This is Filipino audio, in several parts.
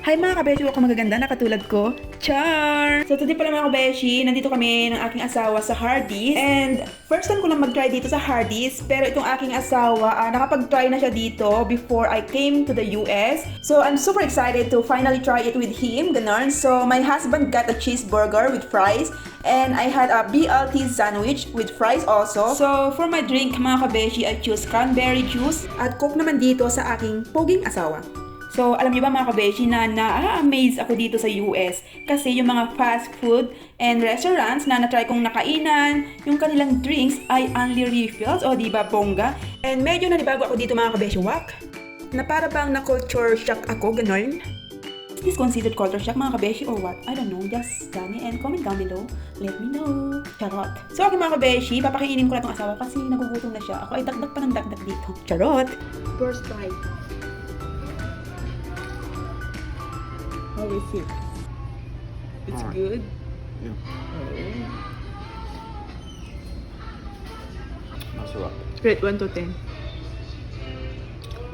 Hi mga kabeshi, ako magaganda na katulad ko. Char! So today pala mga kabeshi, nandito kami ng aking asawa sa Hardee's. And first time ko lang mag-try dito sa Hardee's. Pero itong aking asawa, nakapag-try na siya dito before I came to the US. So I'm super excited to finally try it with him, ganun. So my husband got a cheeseburger with fries. And I had a BLT sandwich with fries also. So for my drink mga kabeshi, I choose cranberry juice. At coke naman dito sa aking poging asawa. So, alam niyo ba mga kabeshi na na-amaze ako dito sa US kasi yung mga fast food and restaurants na na-try kong nakainan, yung kanilang drinks ay only refills, o di ba bongga? And medyo nanibago ako dito mga kabeshi, wak, na para bang na-culture shock ako, ganon. Is this considered culture shock mga kabeshi or what? I don't know, just tell me and comment down below. Let me know. Charot. So, okay mga kabeshi, papakainin ko na itong asawa kasi nagugutom na siya. Ako ay dagdag pa ng dagdag dito. Charot. First try. How is it? It's Alright. good? Yeah. Oh. That's all right. Rate 1 to 10.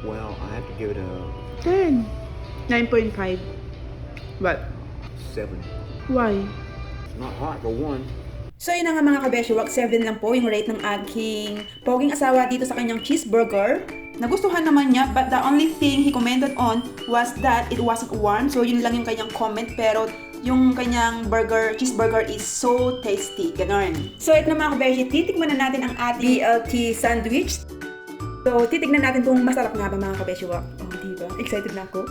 Well, I have to give it a 10. 9.5. What? 7. Why? It's not hot for one. So yun na nga mga kabeshiwak, 7 lang po yung rate ng aking poging asawa dito sa kanyang cheeseburger. Nagustuhan naman niya, but the only thing he commented on was that it wasn't warm. So yun lang yung kanyang comment, pero yung kanyang cheeseburger is so tasty. Ganon. So ito na mga kabeshi, titikman na natin ang ating BLT sandwich. So titignan natin kung masarap nga ba mga kabeshiwak. Oh, diba? Excited na ako.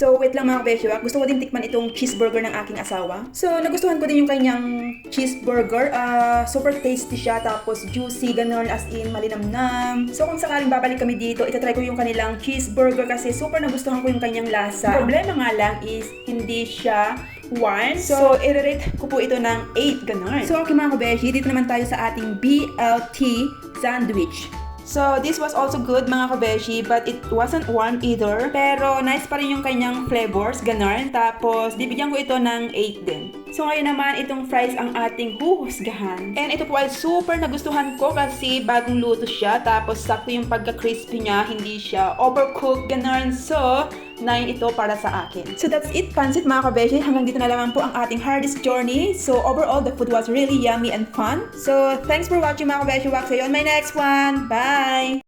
So, wait lang mga kabeshiwak. Gusto ko din tikman itong cheeseburger ng aking asawa. So, nagustuhan ko din yung kanyang cheeseburger. Super tasty siya, tapos juicy, ganun, as in malinamnam. So, kung sakaling babalik kami dito, itatry ko yung kanilang cheeseburger kasi super nagustuhan ko yung kanyang lasa. Problema nga lang is, hindi siya warm. So, i-rate ko po ito ng 8, ganun. So, okay mga kabeshi, dito naman tayo sa ating BLT sandwich. So, this was also good mga kabeshi, but it wasn't warm either. Pero, nice pa rin yung kanyang flavors, ganon. Tapos, bibigyan ko ito ng 8 din. So, ngayon naman, itong fries ang ating huhusgahan. And ito po ay super nagustuhan ko kasi bagong luto siya. Tapos, sakto yung pagka-crispy niya, hindi siya overcooked, ganon. So, 9 ito para sa akin. So, that's it, pansit mga kabeshi. Hanggang dito na lamang po ang ating Hardee's journey. So, overall, the food was really yummy and fun. So, thanks for watching mga kabeshi. See you on my next one. Bye!